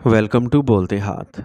Welcome to बोलते हाथ।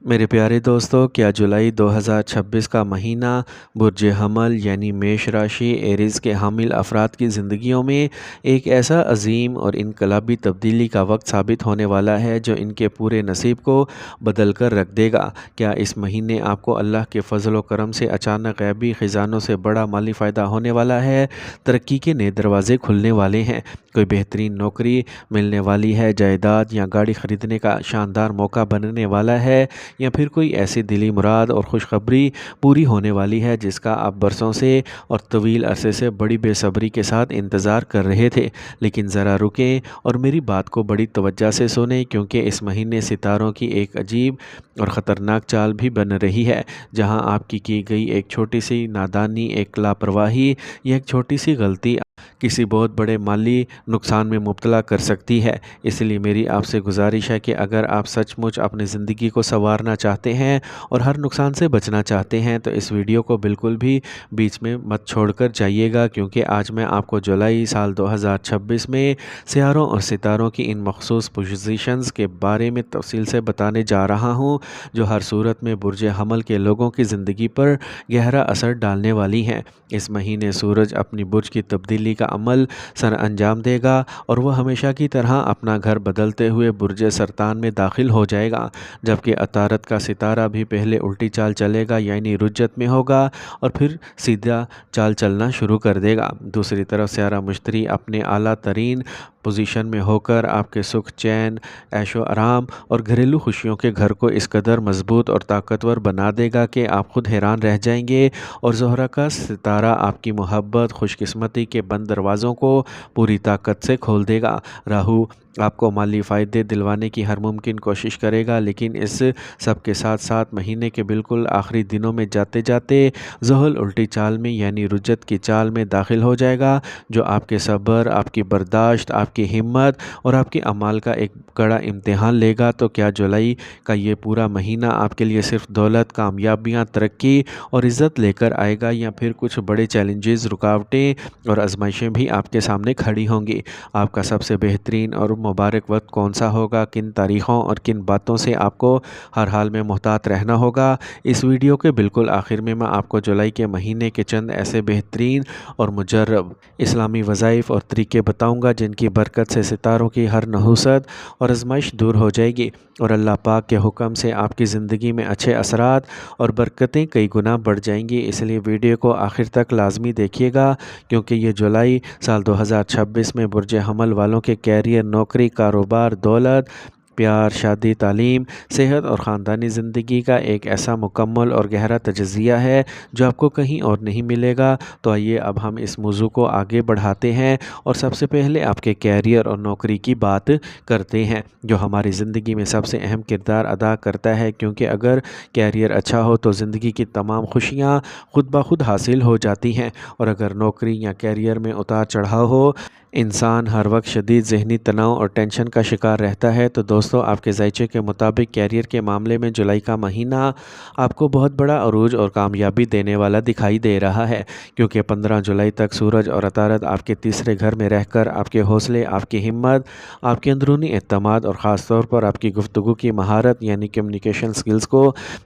मेरे प्यारे दोस्तों, क्या जुलाई 2026 का महीना बुर्ज हमल यानी मेष राशि एरीज के हामिल अफराद की ज़िंदगियों में एक ऐसा अजीम और इनकलाबी तब्दीली का वक्त साबित होने वाला है जो इनके पूरे नसीब को बदल कर रख देगा। क्या इस महीने आपको अल्लाह के फजल व करम से अचानक गैबी ख़जानों से बड़ा माली फ़ायदा होने वाला है? तरक्की के नए दरवाजे खुलने वाले हैं, कोई बेहतरीन नौकरी मिलने वाली है, जायदाद या गाड़ी ख़रीदने का शानदार मौका बनने वाला है, या फिर कोई ऐसी दिली मुराद और खुशखबरी पूरी होने वाली है जिसका आप बरसों से और तवील अरसे से बड़ी बेसब्री के साथ इंतज़ार कर रहे थे। लेकिन ज़रा रुकें और मेरी बात को बड़ी तवज्जो से सुनें, क्योंकि इस महीने सितारों की एक अजीब और ख़तरनाक चाल भी बन रही है, जहां आपकी की गई एक छोटी सी नादानी, एक लापरवाही या एक छोटी सी गलती किसी बहुत बड़े माली नुकसान में मुब्तला कर सकती है। इसलिए मेरी आपसे गुजारिश है कि अगर आप सचमुच अपनी ज़िंदगी को संवारना चाहते हैं और हर नुकसान से बचना चाहते हैं तो इस वीडियो को बिल्कुल भी बीच में मत छोड़कर जाइएगा, क्योंकि आज मैं आपको जुलाई साल 2026 में सियारों और सितारों की इन मखसूस पोजीशंस के बारे में तफसील से बताने जा रहा हूँ, जो हर सूरत में बुर्ज हमल के लोगों की ज़िंदगी पर गहरा असर डालने वाली हैं। इस महीने सूरज अपनी बुर्ज की तब्दीली का अमल सर अंजाम देगा और वह हमेशा की तरह अपना घर बदलते हुए बुर्ज सरतान में दाखिल हो जाएगा, जबकि अतारत का सितारा भी पहले उल्टी चाल चलेगा यानी रुज्जत में होगा और फिर सीधा चाल चलना शुरू कर देगा। दूसरी तरफ स्यारा मुश्तरी अपने आला तरीन पोजीशन में होकर आपके सुख, चैन, ऐशो आराम और घरेलू खुशियों के घर को इस कदर मजबूत और ताकतवर बना देगा कि आप खुद हैरान रह जाएंगे। और ज़ोहरा का सितारा आपकी मोहब्बत, खुशकिस्मती के बंद दरवाज़ों को पूरी ताकत से खोल देगा। राहु आपको माली फ़ायदे दिलवाने की हर मुमकिन कोशिश करेगा, लेकिन इस सब के साथ साथ महीने के बिल्कुल आखिरी दिनों में जाते जाते ज़ुहल उल्टी चाल में यानी रुज्जत की चाल में दाखिल हो जाएगा, जो आपके सब्र, आपकी बर्दाश्त, आपकी हिम्मत और आपके अमाल का एक कड़ा इम्तिहान लेगा। तो क्या जुलाई का ये पूरा महीना आपके लिए सिर्फ दौलत, कामयाबियाँ, तरक्की और इज़्ज़त लेकर आएगा, या फिर कुछ बड़े चैलेंजेस, रुकावटें और आजमाइशें भी आपके सामने खड़ी होंगी? आपका सबसे बेहतरीन और मुबारक वक्त कौन सा होगा? किन तारीख़ों और किन बातों से आपको हर हाल में मुहतात रहना होगा? इस वीडियो के बिल्कुल आखिर में मैं आपको जुलाई के महीने के चंद ऐसे बेहतरीन और मुजर्रब इस्लामी वज़ाइफ और तरीके बताऊंगा जिनकी बरकत से सितारों की हर नहुसत और आजमाइश दूर हो जाएगी और अल्लाह पाक के हुक्म से आपकी ज़िंदगी में अच्छे असरात और बरकतें कई गुना बढ़ जाएंगी। इसलिए वीडियो को आखिर तक लाजमी देखिएगा, क्योंकि ये जुलाई साल 2026 में बुर्ज हमल वालों के कैरियर, नौकरी, कारोबार, दौलत, प्यार, शादी, तालीम, सेहत और ख़ानदानी ज़िंदगी का एक ऐसा मुकम्मल और गहरा तजज़िया है जो आपको कहीं और नहीं मिलेगा। तो आइए अब हम इस मौजू को आगे बढ़ाते हैं और सबसे पहले आपके कैरियर और नौकरी की बात करते हैं, जो हमारी ज़िंदगी में सबसे अहम किरदार अदा करता है, क्योंकि अगर कैरियर अच्छा हो तो ज़िंदगी की तमाम खुशियाँ खुद ब खुद हासिल हो जाती हैं, और अगर नौकरी या कैरियर में उतार चढ़ाव हो, इंसान हर वक्त शदीद ज़हनी तनाव और टेंशन का शिकार रहता है। तो दोस्तों, आपके ज़ायचे के मुताबिक कैरियर के मामले में जुलाई का महीना आपको बहुत बड़ा अरूज और कामयाबी देने वाला दिखाई दे रहा है, क्योंकि 15 जुलाई तक सूरज और अतारत आपके तीसरे घर में रहकर आपके हौसले, आपकी हिम्मत, आपके अंदरूनी एतमाद और ख़ास तौर पर आपकी गुफ्तगू की महारत यानी कम्युनिकेशन स्किल्स को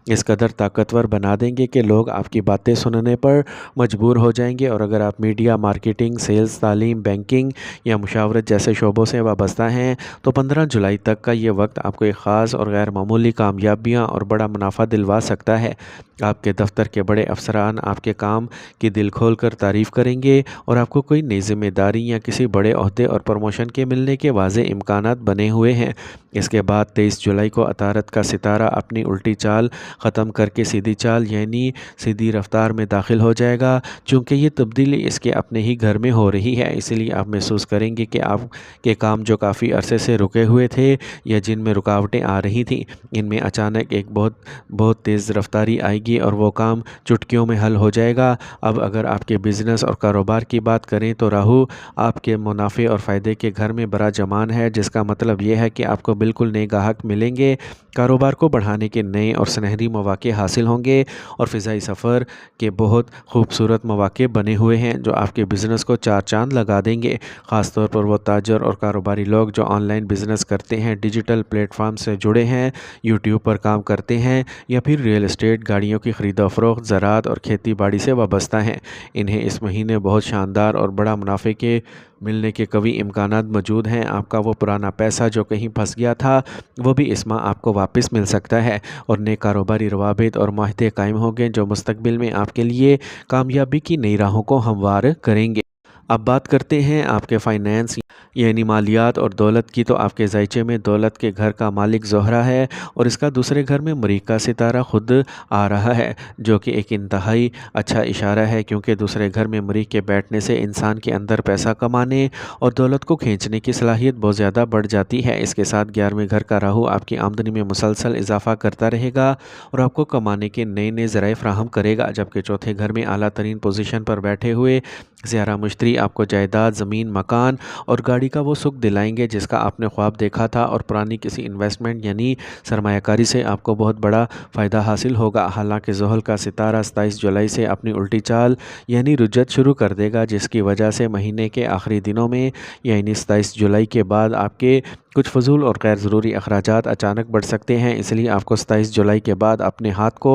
इस कदर ताकतवर बना देंगे कि लोग आपकी बातें सुनने पर मजबूर हो जाएंगे। और अगर आप मीडिया, मार्केटिंग, सेल्स, तालीम, बैंकिंग या मुशावरत जैसे शोबों से वाबस्ता हैं तो 15 जुलाई तक का ये वक्त आपको एक ख़ास और गैर मामूली कामयाबियाँ और बड़ा मुनाफा दिलवा सकता है। आपके दफ्तर के बड़े अफसरान आपके काम की दिल खोल कर तारीफ़ करेंगे और आपको कोई नई जिम्मेदारी या किसी बड़े ओहदे और प्रमोशन के मिलने के वाज़े इम्कानात बने हुए हैं। इसके बाद 23 जुलाई को अतारत का सितारा अपनी उल्टी चाल ख़त्म करके सीधी चाल यानी सीधी रफ्तार में दाखिल हो जाएगा। चूँकि ये तब्दीली इसके अपने ही घर में हो रही है, इसलिए आप महसूस करेंगे कि आपके काम जो काफ़ी अरसे से रुके हुए थे या जिनमें रुकावटें आ रही थीं, इनमें अचानक एक बहुत तेज़ रफ्तारी आएगी और वो काम चुटकियों में हल हो जाएगा। अब अगर आपके बिज़नेस और कारोबार की बात करें तो राहु आपके मुनाफे और फ़ायदे के घर में बड़ा जमान है, जिसका मतलब ये है कि आपको बिल्कुल नए ग्राहक मिलेंगे, कारोबार को बढ़ाने के नए और सुनहरी मौके हासिल होंगे और फ़िज़ाई सफ़र के बहुत खूबसूरत मौके बने हुए हैं जो आपके बिज़नेस को चार चांद लगा देंगे। ख़ास तौर पर वो ताजर और कारोबारी लोग जो ऑनलाइन बिज़नेस करते हैं, डिजिटल प्लेटफॉर्म से जुड़े हैं, यूट्यूब पर काम करते हैं या फिर रियल एस्टेट, गाड़ियों की ख़रीदो फ़रोख्त, ज़राअत और खेती बाड़ी से वाबस्ता हैं। इन्हें इस महीने बहुत शानदार और बड़ा मुनाफे के मिलने के कवी इम्कानात मौजूद हैं। आपका वो पुराना पैसा जो कहीं फंस गया था, वो भी इस माह आपको वापस मिल सकता है और नए कारोबारी रवाबित और माहदे कायम होंगे जो मुस्तकबिल में आपके लिए कामयाबी की नई राहों को हमवार करेंगे। अब बात करते हैं आपके फाइनेंस यानी मालियात और दौलत की। तो आपके ज़ायचे में दौलत के घर का मालिक ज़ोहरा है और इसका दूसरे घर में मरीख का सितारा खुद आ रहा है, जो कि एक इंतहाई अच्छा इशारा है, क्योंकि दूसरे घर में मरीख के बैठने से इंसान के अंदर पैसा कमाने और दौलत को खींचने की सलाहियत बहुत ज़्यादा बढ़ जाती है। इसके साथ 11वें घर का राहु आपकी आमदनी में मुसलसल इजाफा करता रहेगा और आपको कमाने के नए नए ज़राए फ्राहम करेगा, जबकि चौथे घर में आला तरीन पोजीशन पर बैठे हुए ज़्यारा मुश्तरी आपको जायदाद, ज़मीन, मकान और गाड़ी का वो सुख दिलाएंगे जिसका आपने ख्वाब देखा था और पुरानी किसी इन्वेस्टमेंट यानी सरमायाकारी से आपको बहुत बड़ा फ़ायदा हासिल होगा। हालांकि ज़ुहल का सितारा 27 जुलाई से अपनी उल्टी चाल यानी रुजत शुरू कर देगा, जिसकी वजह से महीने के आखिरी दिनों में यानी 27 जुलाई के बाद आपके कुछ फजूल और गैर ज़रूरी अखराजात अचानक बढ़ सकते हैं। इसलिए आपको 27 जुलाई के बाद अपने हाथ को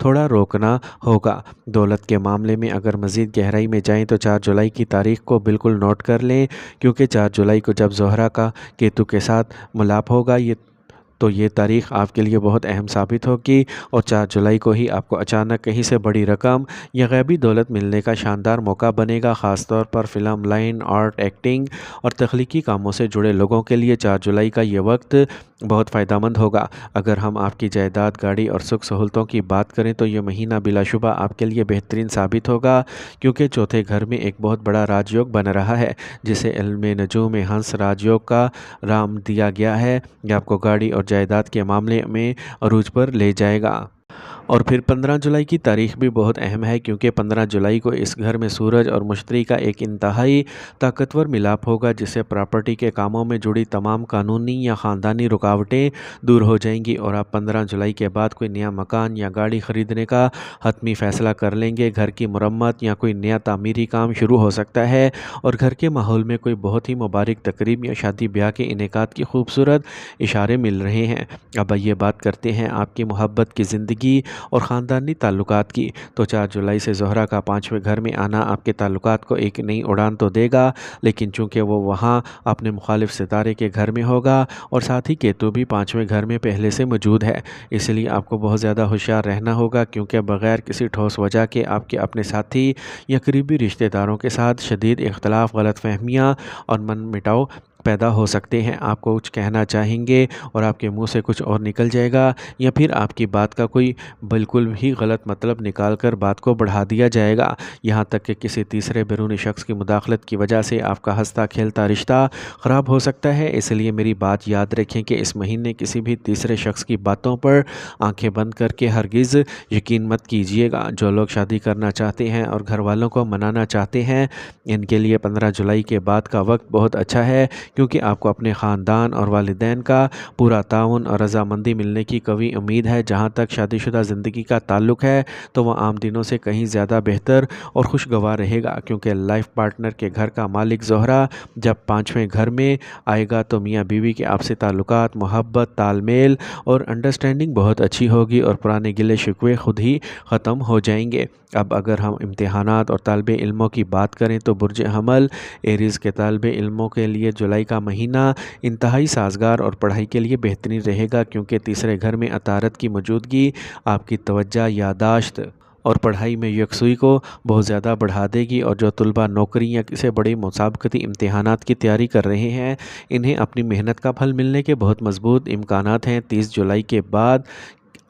थोड़ा रोकना होगा। दौलत के मामले में अगर मज़ीद गहराई में जाएं तो 4 जुलाई की तारीख़ को बिल्कुल नोट कर लें, क्योंकि 4 जुलाई को जब ज़ोहरा का केतु के साथ मिलाप होगा ये तारीख़ आपके लिए बहुत अहम साबित होगी और 4 जुलाई को ही आपको अचानक कहीं से बड़ी रकम या गैबी दौलत मिलने का शानदार मौका बनेगा। ख़ास तौर पर फ़िल्म, लाइन आर्ट, एक्टिंग और तख्लीकी कामों से जुड़े लोगों के लिए 4 जुलाई का ये वक्त बहुत फ़ायदेमंद होगा। अगर हम आपकी जायदाद, गाड़ी और सुख सहूलतों की बात करें तो ये महीना बिलाशुबा आपके लिए बेहतरीन साबित होगा, क्योंकि चौथे घर में एक बहुत बड़ा राजयोग बन रहा है, जिसे इल्म नजूम हंस राजयोग का राम दिया गया है। ये आपको गाड़ी और जायदाद के मामले में अरूज पर ले जाएगा। और फिर 15 जुलाई की तारीख़ भी बहुत अहम है, क्योंकि 15 जुलाई को इस घर में सूरज और मुश्तरी का एक इंतहाई ताकतवर मिलाप होगा, जिससे प्रॉपर्टी के कामों में जुड़ी तमाम कानूनी या ख़ानदानी रुकावटें दूर हो जाएंगी और आप 15 जुलाई के बाद कोई नया मकान या गाड़ी ख़रीदने का हतमी फ़ैसला कर लेंगे। घर की मरम्मत या कोई नया तामीरी काम शुरू हो सकता है और घर के माहौल में कोई बहुत ही मुबारक तकरीब या शादी ब्याह के इनेकाद की खूबसूरत इशारे मिल रहे हैं। अब आइए बात करते हैं आपकी मोहब्बत की ज़िंदगी और ख़ानदानी ताल्लुकात की। तो 4 जुलाई से ज़ोहरा का 5वें घर में आना आपके ताल्लुकात को एक नई उड़ान तो देगा, लेकिन चूँकि वो वहाँ अपने मुखालिफ सितारे के घर में होगा और साथ ही केतु भी 5वें घर में पहले से मौजूद है, इसलिए आपको बहुत ज़्यादा होशियार रहना होगा, क्योंकि बग़ैर किसी ठोस वजह के आपके अपने साथी या करीबी रिश्तेदारों के साथ शदीद इख्तलाफ, गलतफहमियाँ और मनमुटाव पैदा हो सकते हैं। आप कुछ कहना चाहेंगे और आपके मुंह से कुछ और निकल जाएगा, या फिर आपकी बात का कोई बिल्कुल ही गलत मतलब निकाल कर बात को बढ़ा दिया जाएगा। यहाँ तक कि किसी तीसरे बैरूनी शख्स की मुदाखलत की वजह से आपका हंसता खेलता रिश्ता ख़राब हो सकता है। इसलिए मेरी बात याद रखें कि इस महीने किसी भी तीसरे शख्स की बातों पर आंखें बंद करके हरगिज़ यकीन मत कीजिएगा। जो लोग शादी करना चाहते हैं और घर वालों को मनाना चाहते हैं, इनके लिए 15 जुलाई के बाद का वक्त बहुत अच्छा है, क्योंकि आपको अपने ख़ानदान और वालिदैन का पूरा ताउन और रज़ामंदी मिलने की कवी उम्मीद है। जहाँ तक शादीशुदा ज़िंदगी का ताल्लुक़ है तो वह आम दिनों से कहीं ज़्यादा बेहतर और खुशगवार रहेगा, क्योंकि लाइफ पार्टनर के घर का मालिक ज़ोहरा जब 5वें घर में आएगा तो मियाँ बीवी के आपसी ताल्लुकात, मोहब्बत, तालमेल और अंडरस्टैंडिंग बहुत अच्छी होगी और पुराने गिले शिकवे खुद ही ख़त्म हो जाएंगे। अब अगर हम इम्तिहानात और तालिबे इल्मों की बात करें तो बुर्ज हमल एरीज़ के तालिबे इल्मों के लिए जुलाई का महीना इंतहाई साजगार और पढ़ाई के लिए बेहतरीन रहेगा, क्योंकि तीसरे घर में अतारत की मौजूदगी आपकी तवज्जो, यादाश्त और पढ़ाई में यकसुई को बहुत ज़्यादा बढ़ा देगी। और जो तलबा नौकरी या किसी बड़े मुसाबकती इम्तिहानात की तैयारी कर रहे हैं, इन्हें अपनी मेहनत का फल मिलने के बहुत मजबूत इम्कानात हैं। 30 जुलाई के बाद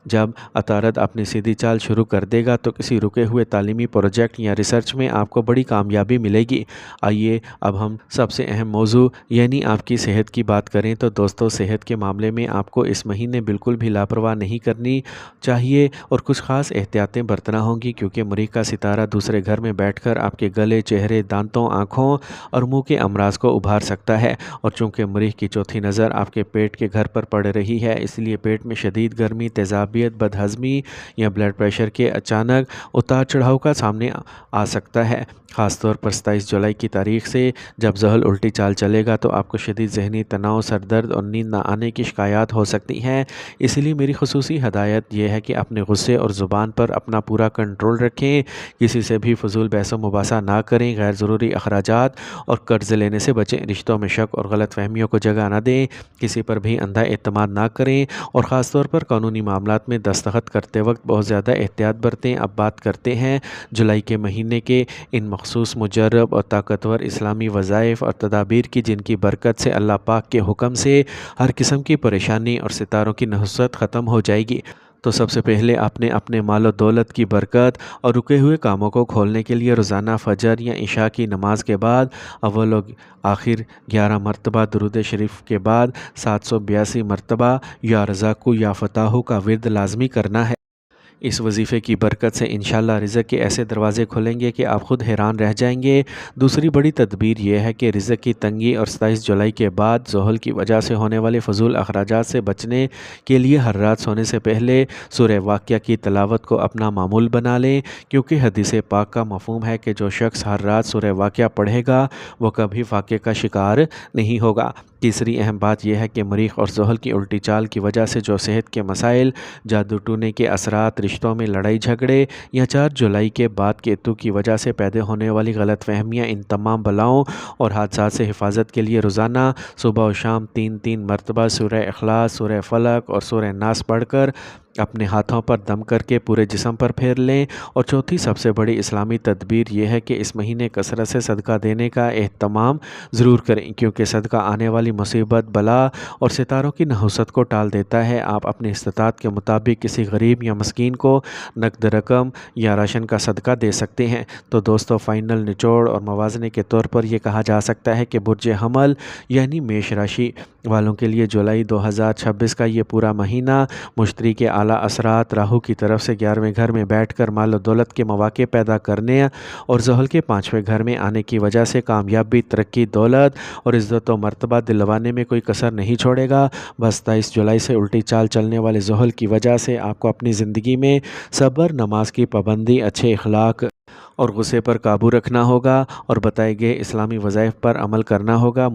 जब अतारद अपनी सीधी चाल शुरू कर देगा तो किसी रुके हुए तालीमी प्रोजेक्ट या रिसर्च में आपको बड़ी कामयाबी मिलेगी। आइए अब हम सबसे अहम मौजू यानी आपकी सेहत की बात करें। तो दोस्तों, सेहत के मामले में आपको इस महीने बिल्कुल भी लापरवाह नहीं करनी चाहिए और कुछ ख़ास एहतियातें बरतना होंगी, क्योंकि मरीख का सितारा दूसरे घर में बैठकर आपके गले, चेहरे, दांतों, आँखों और मुँह के अमराज को उभार सकता है। और चूँकि मरीख की चौथी नज़र आपके पेट के घर पर पड़ रही है, इसलिए पेट में शदीद गर्मी, तेज़ाबी तबीयत बदहज़मी या ब्लड प्रेशर के अचानक उतार चढ़ाव का सामने आ सकता है। ख़ास तौर पर 27 जुलाई की तारीख से जब ज़हल उल्टी चाल चलेगा तो आपको शदीद ज़हनी तनाव, सर दर्द और नींद ना आने की शिकायत हो सकती हैं। इसलिए मेरी ख़ुसूसी हदायत यह है कि अपने गुस्से और ज़ुबान पर अपना पूरा कंट्रोल रखें। किसी से भी फ़ुज़ूल बहस व मुबासा ना करें। गैर ज़रूरी अखराजात और कर्ज़ लेने से बचें। रिश्तों में शक और गलत फहमियों को जगह ना दें। किसी पर भी अंधा एतमाद ना करें और ख़ास तौर पर कानूनी मामलात में दस्तखत करते वक्त बहुत ज़्यादा एहतियात बरतें। अब बात करते हैं जुलाई के महीने के इन मखसूस मुजर्रब और ताकतवर इस्लामी वज़ाइफ और तदाबीर की, जिनकी बरकत से अल्लाह पाक के हुक्म से हर किस्म की परेशानी और सितारों की नहुसत ख़त्म हो जाएगी। तो सबसे पहले आपने अपने माल और दौलत की बरकत और रुके हुए कामों को खोलने के लिए रोज़ाना फ़जर या इशा की नमाज के बाद अव्वल और आखिर 11 मरतबा दुरूद शरीफ के बाद 782 मरतबा या रज़ाकु या फ़ताहु का विर्द लाजमी करना है। इस वजीफ़े की बरकत से इंशाअल्लाह रिज़्क़ के ऐसे दरवाज़े खुलेंगे कि आप ख़ुद हैरान रह जाएंगे। दूसरी बड़ी तदबीर यह है कि रिज़्क़ की तंगी और 27 जुलाई के बाद ज़ोहल की वजह से होने वाले फ़ुज़ूल अखराजात से बचने के लिए हर रात सोने से पहले सूरह वाक़िया की तिलावत को अपना मामूल बना लें, क्योंकि हदीस पाक का मफ़हूम है कि जो शख्स हर रात सूरह वाक़िया पढ़ेगा वो कभी फ़ाक़े का शिकार नहीं होगा। तीसरी अहम बात यह है कि मरीख़ और ज़ोहल की उल्टी चाल की वजह से जो सेहत के मसाइल, जादू टूने के असरात, रिश्तों में लड़ाई झगड़े या 4 जुलाई के बाद केतु की वजह से पैदा होने वाली गलत फहमियाँ, इन तमाम बलाओं और हादसात से हिफाजत के लिए रोज़ाना सुबह और शाम 3-3 मरतबा सूरह इखलास, सूरह फलक और सूरह नास पढ़कर अपने हाथों पर दम करके पूरे जिस्म पर फेर लें। और चौथी सबसे बड़ी इस्लामी तदबीर यह है कि इस महीने कसरत से सदका देने का एहतमाम ज़रूर करें, क्योंकि सदका आने वाली मुसीबत, बला और सितारों की नहुसत को टाल देता है। आप अपनी इस्तात के मुताबिक किसी गरीब या मस्कीन को नकद रकम या राशन का सदका दे सकते हैं। तो दोस्तों, फ़ाइनल निचोड़ और मवाज़ने के तौर पर यह कहा जा सकता है कि बुर्ज हमल यानी मेष राशि वालों के लिए जुलाई 2026 का ये पूरा महीना मुश्तरी के आला असरात, राहु की तरफ से 11वें घर में बैठकर माल और दौलत के मौके पैदा करने और ज़हल के 5वें घर में आने की वजह से कामयाबी, तरक्की, दौलत और इज़्ज़त व मर्तबा दिलवाने में कोई कसर नहीं छोड़ेगा। बस 23 जुलाई से उल्टी चाल चलने वाले ज़हल की वजह से आपको अपनी ज़िंदगी में सब्र, नमाज की पाबंदी, अच्छे अखलाक और गुस्से पर काबू रखना होगा और बताए गए इस्लामी वज़ाइफ पर अमल करना होगा।